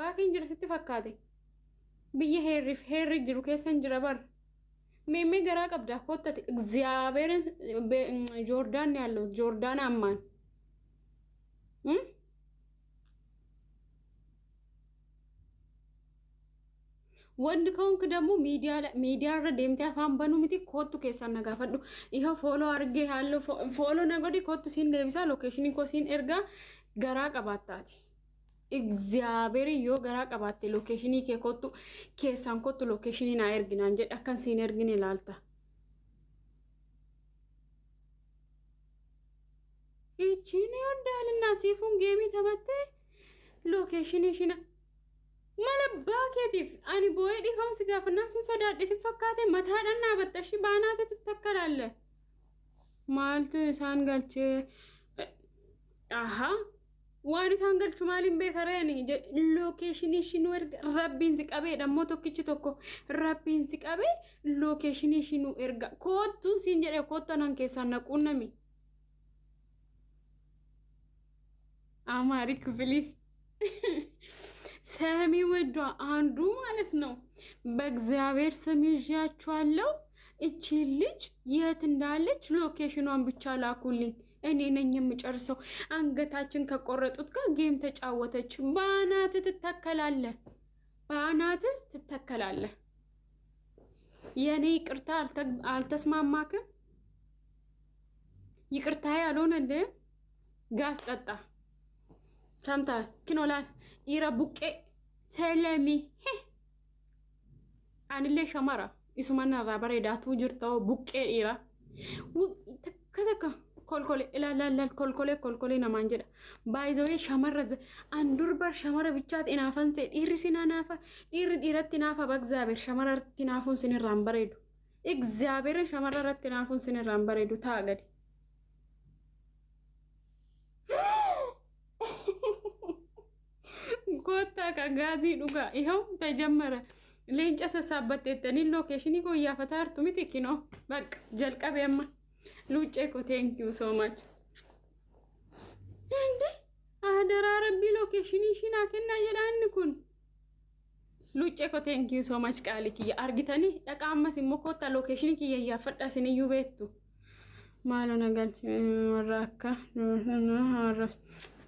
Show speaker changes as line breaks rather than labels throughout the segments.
abbaa keenya jira sitti fakkaate biyya heerri jiru keessan jira bar meemmee garaa qabdaa kottati እግዚአብሔርን ጆርዳን ያለው ጆርዳን አማን ወንድ ከሆንክ ደግሞ ሚዲያ ረደምታ አፋን በኑ ምቲ ኮቱ ከሰና ጋፈዱ ይሄ ፎሎ አርጌ ያለው ፎሎ ነገዲ ኮቱ ሲን ደብሳ ሎኬሽን ኮ ሲን ኤርጋ ገራ ቀባታቲ እግዚአብሔር ዮ ገራ ቀባቴ ሎኬሽን ከ ኮቱ ከሳን ኮቱ ሎኬሽን ና ኤርግና እንጀ አካን ሲን ኤርግን ይላልታ እቺን ይወዳልና ሲፉን ጌሚ ተበተ ሎኬሽን ይሽና malabaakeetiif ani boo'ee dhiifamsi gaafannaan sin sodaadhe si fakkaate mataadhaan dhaabattashi baanaate tittakkalalle maaltu isaan galchee aha waan isaan galchu maaliin beekareeni lokeeshinii shinu erga rabbiin si qabee dhammoo tokkichi tokko rabbiin si qabee lokeeshinii shinu erga koottu siin jedhe koottu anan keessaan naquunnami amaarik bilis ሰሚ ወዷ አንዱ ማለት ነው በእግዚአብሔር ስም ይዣቻለሁ እቺ ልጅ የት እንዳለች ሎኬሽኗን ብቻ ላኩልኝ እኔ ነኝ የምጨርሰው አንገታችን ከቆረጡት ጋር ጌም ተጫወተች ባናት ትተከላለ የኔ ይቅርታ አልተስማማክም ይቅርታ ያልሆነ እንደ ጋስ ጠጣ ሰምታ ኪኖላል ይራቡቄ ሰለሚ አንለ ሸማራ ይሱማና ባሬዳቱ ጅርታው ቡቄ ኢራ ተከተከ ኮልኮሌ ኢላላላ ኮልኮሌ ነማንጀዳ ባይዘዌ ሸማራ አንዱር በር ሸማራ ብቻት ኢናፈንሴ ኢሪሲና ናፋ ኢረት ናፋ በእግዚአብሔር ሸማራ ርትናፉን ሲንራን በሬዱ እግዚአብሔር ሸማራ ርትናፉን ሲንራን በሬዱ ታገዲ ኮታ ከጋዚ ዱጋ ይሄው ተጀመረ ሌንጨ ሰሳበት ተኒ ሎኬሽን ይኮ ያፈታርቱ ሚቲኪ ነው በቃ ጀልቀበማ ሉጬ ኮ ቴንክ ዩ ሶ ማች እንዴ አደራ ረቢ ሎኬሽን ይሽና ከና የላንኩን ሉጬ ኮ ቴንክ ዩ ሶ ማች ቃልኪ አርጊተኒ ደቃማስ ሞኮታ ሎኬሽን ኪ ያፈጣስን ዩቤቱ ማሎ ነጋልች ወራካ አረስ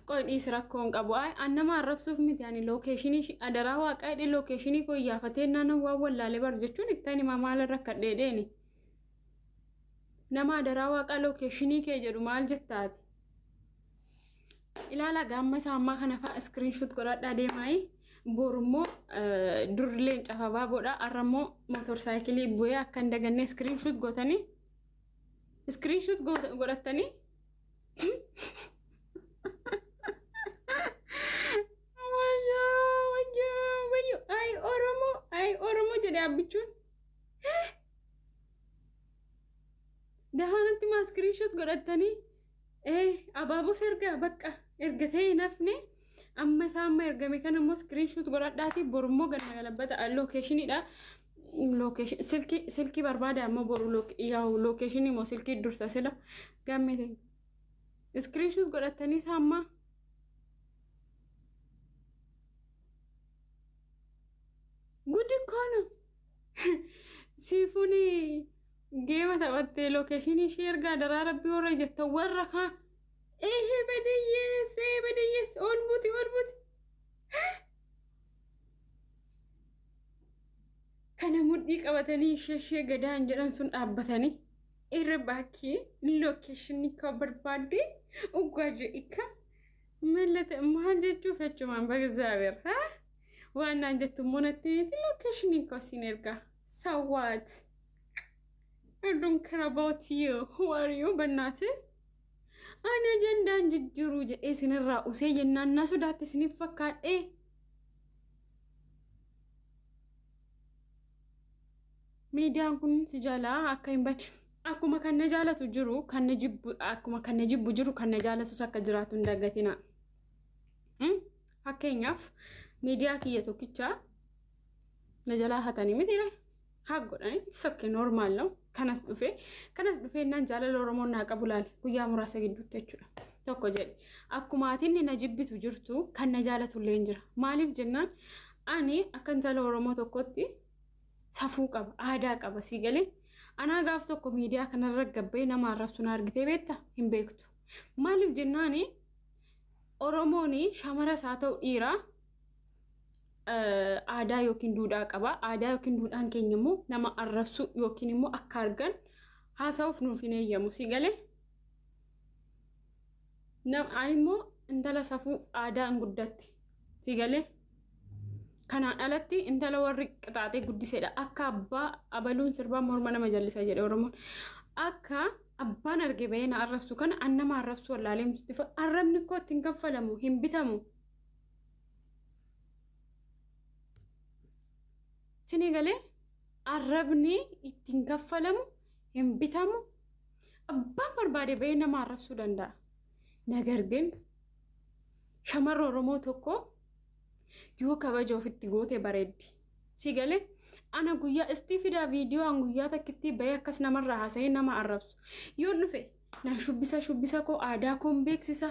ቆይ ይስራኮን ቀባይ አነማ አረብሱፍ ሚት ያኒ ሎኬሽን አደራ ዋቃይ ሎኬሽን ኮ ያፈቴና ነው ዋወላለ በርጀቹን ኢታኒ ማማለ ረከደዴኒ ነማ አደራ ዋቃ ሎኬሽን ከጀዱ ማል ጀታት ኢላላ ጋመሳማ ከነፋ ስክሪንሾት ጎራዳ ደማይ ቦርሞ ዱርሌን ጫፋባ ቦዳ አረሞ ሞተር ሳይክል ቦያ ከንደገነ ስክሪንሾት ጎረተኒ ay oromo jadi abichun dahananti ma screenshot godatani ababu serga bakka ergate nafne amma sama ergame kana mo screenshot godadati bormo ganna galabata location ida location silki barbada amma boru yaw location mo silki dursa sela gammete screenshot godatani sama ጉድ እኮ ነው ሲፉኒ ጌማ ተበቴ ሎኬሽን ሼር ጋር ደራረብ ወረጀት ተወረካ ይሄ በደየስ ኦልቡት ከነሙዲ ቀበተኒ ሸሸ ገዳን ጀራንሱን አበተኒ ኢረባኪ ሎኬሽን ይከበርባዲ ኡጓጅ ኢካ መለተ ማንጀቹ ፈጭማን በእግዚአብሔር ዋና እንጀት ሞነቲ ሎኬሽን ኮሲን ኤርጋ ሰዋት I don't care about you. Who are you? በእናት አነ ጀንዳ እንጅሩ እሲንራ ኡሴ የናና ሱዳት ሲንፈካዴ ሚዲያን ኩን ሲጃላ አካይን ባይ አኩማ ከነጃለቱ ጅሩ ከነጅቡ አኩማ ከነጅቡ ጅሩ ከነጃለቱ ሰከጅራቱ እንደገቲና አከኛፍ ሚዲያ ከየቶክቻ ነጃላ ሀታኒ ምትይራ ሀጎዳኒ ሰከ ኖርማል ነው ከነስ ዱፌ እናን ጃለ ሎሮሞና ቀቡላል ጉያ ሙራሰ ግዱት ተቹላ tokko jedhe akkumaatiin na jibbitu jirtu kan na jaalatullee hin jira maaliif jennaan ani akka intala Oromoo tokkotti safuu qaba aadaa qaba si galee anaa gaaf tokko miidiyaa kanarra gabbee nama arrabsu na argitee beekta hin beektu maaliif jennaani Oromooni shamara isaa ta'u dhiiraa aadaa yookiin duudhaa qaba aadaa yookiin duudhaan keenya immoo nama arrabsu yookiin immoo akka argan haasa'uuf nuuf hin eeyyamu si galee ani immoo intala safuu aadaan guddatte si galee kanaan alatti intala warri qixaaxee guddiseedha akka abbaa abaluun sirbaa morma nama jallisa jedhe Oromoon akka abbaan arge bahee na arrabsu kana an nama arrabsu wallaalee mustifa arrabni koo ittiin kaffalamu hin bitamu sini galee arrabni ittiin kaffalamu hin bitamu abbaan barbaade bahee nama arrabsuu danda'a nagar ግን shamarra Oromoo tokko yoo kabaja ofitti goote bareeddi si galee ana guyyaa istifidaa viidiyoo an guyyaa takkitti bahee akkas namarraa haasa'ee nama arrabsu yoo dhufe na shubbisa koo aadaa koo beeksisa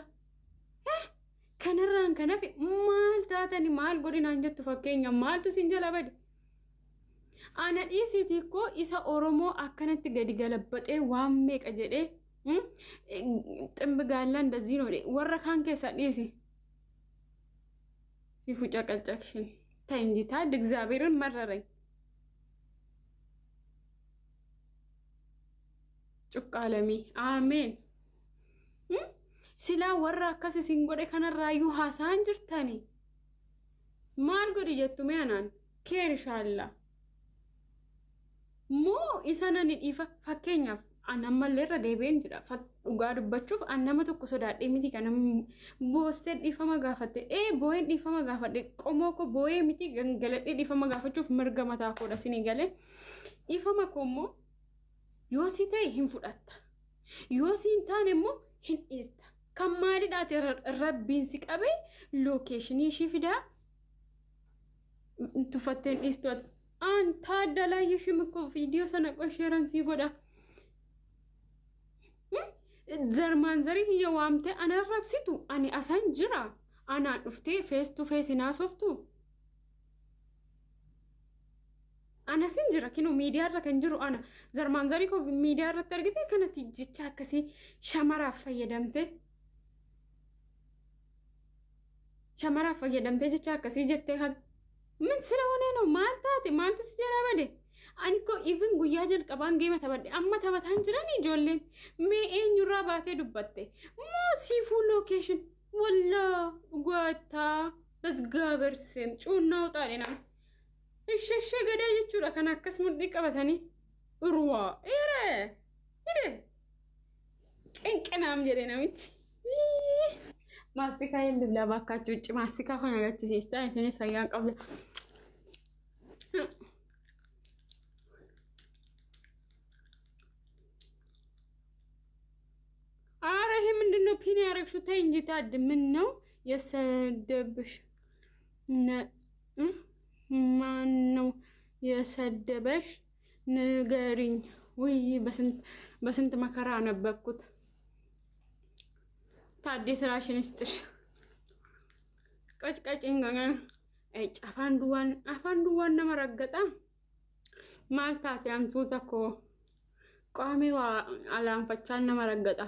kanarraan kanaaf maal taatani maal godhinaan jettu fakkeenya maaltu sin jala bade ana dhiisitii koo isa Oromoo akkanatti gadi galabbaxee waan meeqa jedhee ximbigaalla እንደዚህ ነው warra kaan keessa dhiisi si fucaqacaqshin ታንጂታ እግዚአብሔርን መረረኝ ጩቃለሚ አሜን ሲላ ወራ አከስ ሲንጎደ ከነራዩ ሃሳን ጅርተኒ ማል ጎዲ ጀቱሜ አናን ኬርሻላ ሞ ኢሳናን ዲፋ ፈከኛፍ anammalleerra deebi'een jira dhugaa dubbachuuf annama tokko sodaadhee miti kanam boossee dhiifama gaafatte boo'een dhiifama gaafadhe qomoo ko boo'ee miti gangaladhee dhiifama gaafachuuf mirga mataa koodha sini galee dhiifama koommoo yoo si ta'e hin fudhatta yoo si hin taane immoo hin dhiista kan maalidhaate rabbiin si qabee lookeeshinii ishii fidaa tuffatteen dhiistu anta addalaayyeeshii mikko viidiyoo sana qosheeran sii godha ዘርማን ዘሪ የዋምተ አናራብሲቱ አኒ አሳንጅራ አና ዱፍቴ ፌስ ቱ ፌስ ናሶፍቱ አና ሲንጅራ ኪኖ ሚዲያ ረከንጅሩ አና ዘርማን ዘሪ ኮ ሚዲያ ረተርግቴ ከነቲ ጅቻ ከሲ ሸመራ ፈየደምቴ ጅቻ ከሲ ጀቴ ምን ስለሆነ ነው ማልታቲ ማልቱ ሲጀራ በደ አንኮ ኢቭን ጉያ ጀል ቀባን ጌማ ተበደ አማ ተበታን ጅራኒ ጆሌን ሜ ኤኙራ ባቴ ዱበቴ ሞ ሲፉ ሎኬሽን ወላ ጓታ በዝጋበር ስም ጩናው ጣሌና እሸሸ ገዳ ይቹራ ከናከስ ሙዲ ቀበተኒ ሩዋ ኤረ ቀንቀናም ጀሬናምች ማስቲካ ይልብላ ባካችሁ እጭ ማስቲካ ሆነ ያቺ ሲስታ እኔ ሳያን ቀብለ አረህ ምንድነው ፒን ያረግሹ ታይ እንጂ ታድ ምን ነው የሰደብሽ ማን ነው የሰደበሽ ንገሪኝ ወይ በስንት መከራ ነበርኩት ታዴ ስራሽን እስጥሽ ቀጭቀጭንገና አፋንዱዋን ነመረገጣ ማልታት ያንቱ ተኮ ቋሚዋ አላንፈቻን ነመረገጣ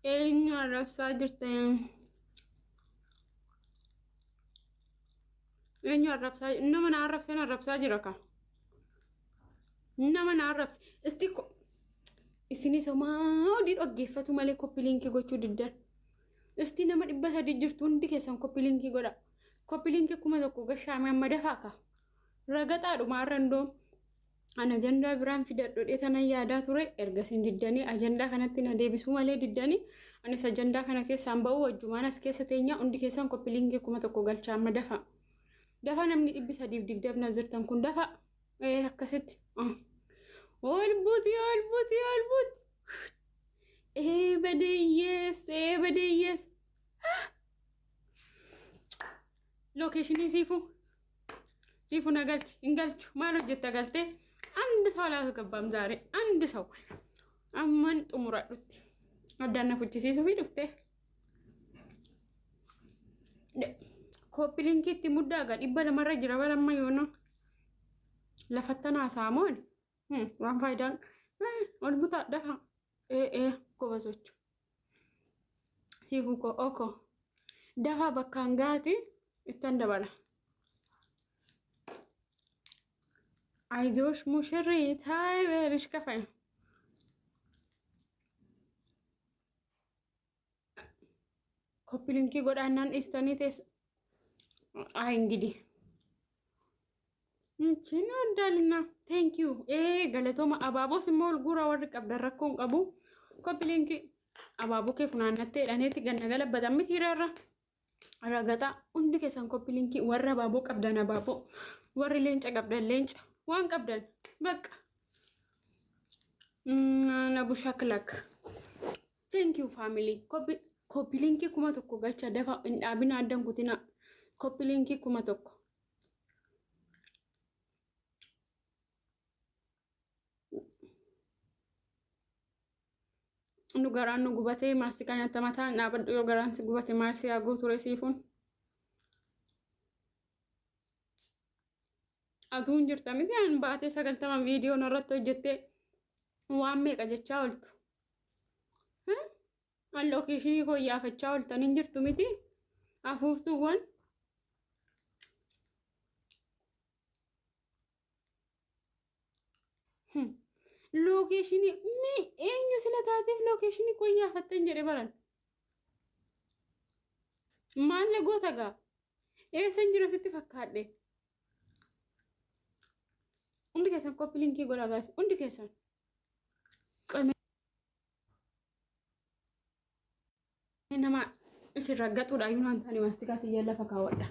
ኤኛ ረፍሳ ጅርተን ኤኛ ረፍሳ እነምን አረፍሰና ረፍሳ ጅረካ እነምን አረፍስ እስቲኮ isini somaa odi dhaggeeffatu malee copy link gochuu diddan isti nama dhibbata dijirtu hundi keessan copy link godha copy link kuma tokko gashaame amma dafaaka ragaxaadhuma arrandoom ana ajandaa biraan fidadho dheetana yaadaa ture ergasin diddanii ajandaa kanatti na deebisuu malee diddanii anis ajandaa kana keessaan ba'uu wajjumaan as keessa teenyaa hundi keessan copy link kuma tokko galchaa amma dafa namni 320 na zirtan kun dafa akkasitti olbut بديس لوكيشن ሲፉ ነጋልች እንጋልቹ ማሎ ጀታ ጋልቴ አንድ ሰው አላስገባም ዛሬ አንድ ሰው amman xumuradhutti addaan na fuchisiisuu fi dhuftee koppiliinkiitti muddaa gad 200 jira baramma yoona lafattanaa saamoon waan faayidaan ol butaa dafa goba socho siikuko oko dafa bakkaan gaati ittan dabala አይዞሽ ሙሽሪት ሃይ በልሽ ከፋይ ኮፒሊንኪ ጎዳናን ኢስተኒቴስ አይ እንግዲህ እንቺን ወዳልና ቴንክ ዩ ገለቶማ አባቦ ስሞል ጉራ ወርቅ አብደረኩን ቀቡ ኮፒሊንኪ አባቦ ከፍናነቴ ዳኔቲ ገነገለበታም ይራራ አራጋታ እንዲ ከሰን ኮፒሊንኪ ወራ አባቦ ቀብዳና አባቦ ወሪ ሌንጨ ቀብደን ሌንጨ ዋን ቀብደን በቃ ነቡሻክላክ ቴንክ ዩ ፋሚሊ ኮፒሊንኪ ኩማ tokko galcha dafa indhaabina addan kutina ኮፒሊንኪ ኩማ tokko nu garaan nu gubatee maastika nyaatamataa naabadhu yoo garaan si gubate maal si yaaguu ture siifuun atuun jirta miti an baatee 90 viidiyoo narratti hojjettee waan meeqa jechaa oltu an lookeeshinii koo yaafachaa oltan hin jirtu miti afuuftuuwwan lookeeshinii mi eenyu sila taateef lookeeshinii koo yaafattan jedhe baran maalle goota gaa eessan jira sitti fakkaadhe undi keessan koppilinkii godha gaas undi keessan nama isirra gaxuudha yuunaan taane maastikaatti iyya lafa kaawwadha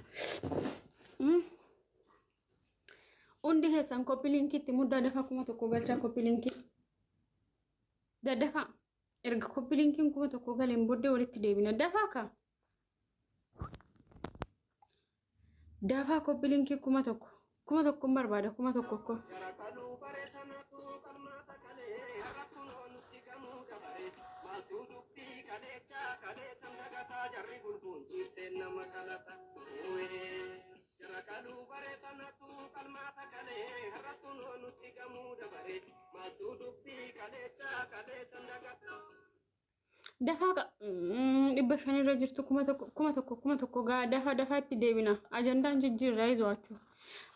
undi keessan koppilinkiitti muddaa dafa kuma tokko galchaa koppilinkii daddafa erga koppilinkiin kuma tokko galeen booddee walitti deebina dafaa ka dafaa koppilinkii kuma tokko barbaada kuma tokko ko dafa dhibba shanirra jirtu kuma tokko gaa dafa itti deebina ajandaan jijjiirraa izoachuu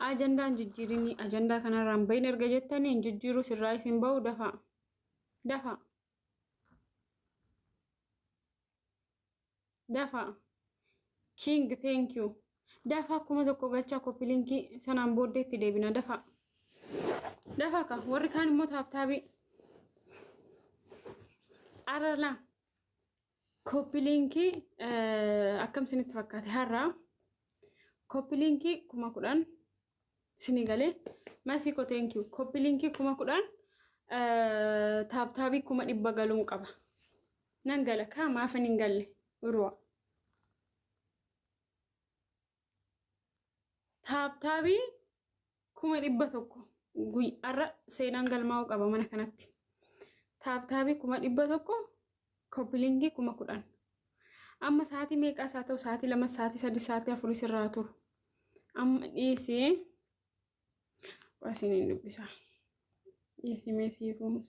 ajandaan jijjiirini ajandaa kanarraan bayin erga jettanii jijjiiruu sirraa isin ba'u dafa king thank you dafa kuma tokko galchaa koppilinkii sanaan booddee itti deebina dafa ka warri kaan immoo taabtaabii arala koppilinkii akkam sinitti fakkaate har'a koppilinkii kuma 10 sinigalee masiko thank you koppilinkii kuma 10 taabtaabii kuma 100 galuun qaba nan gala ka maafan hin galle urwa taabtaabii kuma 100 guyyaarra seenaan galmaa'u qaba mana kanatti taabtaabii kuma 100 koppilinkii kuma 10 amma sa'aatii meeqa isaa ta'u sa'aatii 2 sa'aatii 3 sa'aatii 4 sirraa turu amma dhiisee wasiniin dubbisa dhiisee meesii fuumus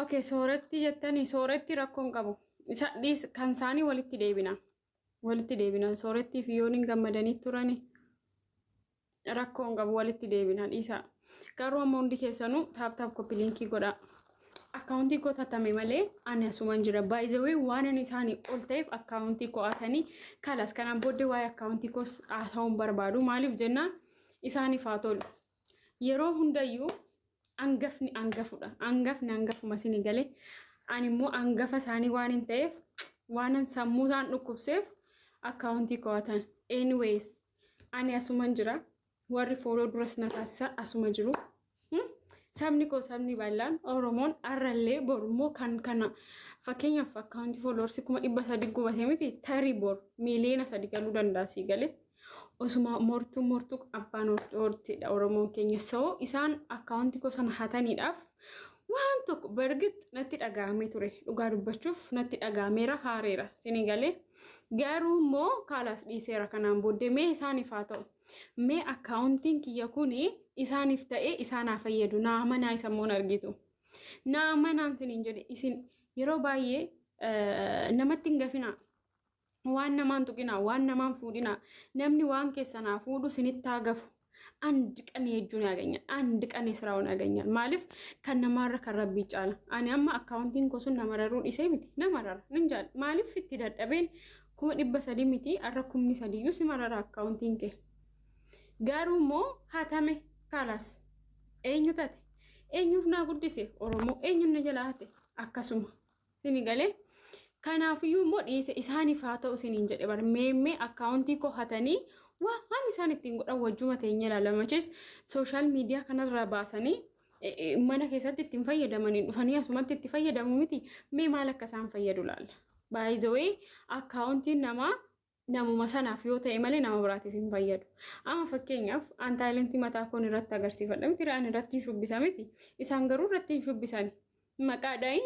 okay sooretti jettanii sooretti rakkoon qabu isa dhiis kan saanii walitti deebina sooretti fi yooniin gammadanii turani rakkoon qabu walitti deebina dhiisa garuu amma hundi keessanuu taap koppilinkii godha akkaawuntii koo tatame malee ani asuman jira by the way waan ani isaanii ol ta'eef akkaawuntii koo atanii kalas kanaan booddee waa'ee akkaawuntii koo haasa'uun barbaadu maaliif jennaan isaaniif haa tolu yeroo hundayyuu angafni angafuma sini galee ani immoo angafa isaanii waan hin ta'eef waan sammuu isaan dhukkubseef akkaawuntii koo atan anyways ani asuman jira warri fooloo duras na taasisan asuma jiru sabni bal'aan oromoon arrallee borummoo kan kana fakkeenyaaf akkaawuntii fooloorsi kuma 300 gubatee miti tarii bor miiliyoona 3 galuu danda'a sii galee osuma mortu abbaan hortiidha Oromoon keenya soo isaan akkaawuntii koo sana hataniidhaaf waan tokko bargit natti dhagahamee ture dhugaa dubbachuuf natti dhagahameera haareera sinii galee garuu immoo kaalaas dhiiseera kanaan booddee mee isaaniif haa ta'u mee akkaawuntiin kiyya kuni isaaniif ta'ee isaanaaf fayyadu naa manaa isa moon argitu naa manaan siniin jedhe isin yeroo baay'ee namatti hin gafinaa waan namaan tuqinaa waan namaan fuudhinaa namni waan keessanaa fuudhu sinitti haa gafu አንድ ቀን የጁን ያገኛል አንድ ቀን የስራውን ያገኛል ማለፍ ከነማረ ከረብ ይጫላ አኔ አማ አካውንቲንግ ኮሱን ነመረሩ ዲሴሚቲ ነመረራ እንጃል ማለፍ ፍትደደበን ኩመ ዲበሰዲሚቲ አረኩምኒ ሰዲዩ ሲመረራ አካውንቲንግ ጋሩሞ ሀተመ ካላስ ኤኙታተ ኤኙፍና ጉዲሴ ኦሮሞ ኤኙነ ጀላተ አካሱማ ሲኒገሌ ከናፍዩ ሞዲሴ ኢሳኒ ፋተው ሲኒን ጀደ በር ሜሜ አካውንቲ ኮ ሀተኒ waan isaan ittiin godhan wajjuma teenye ilaalamaches social media kanarraa baasanii mana keessatti ittiin fayyadamanii dhufanii asumatti itti fayyadamu miti mee maal akka isaan fayyadu laalla by the way akkaawuntiin namuma sanaaf yoo ta'e malee nama biraatiif hin fayyadu ama fakkeenyaaf aan taalentii mataa koon irratti agarsiifadha miti raan irratti shubbisa miti isaan garuu irratti shubbisani maqaadhaa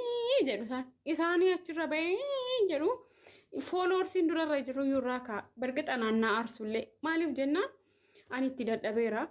jedhu isaanii achirra bahee jedhu followers indura jiru yurraa ka bargata naannaa arsulle maaliif jennaan ani itti dadhabeera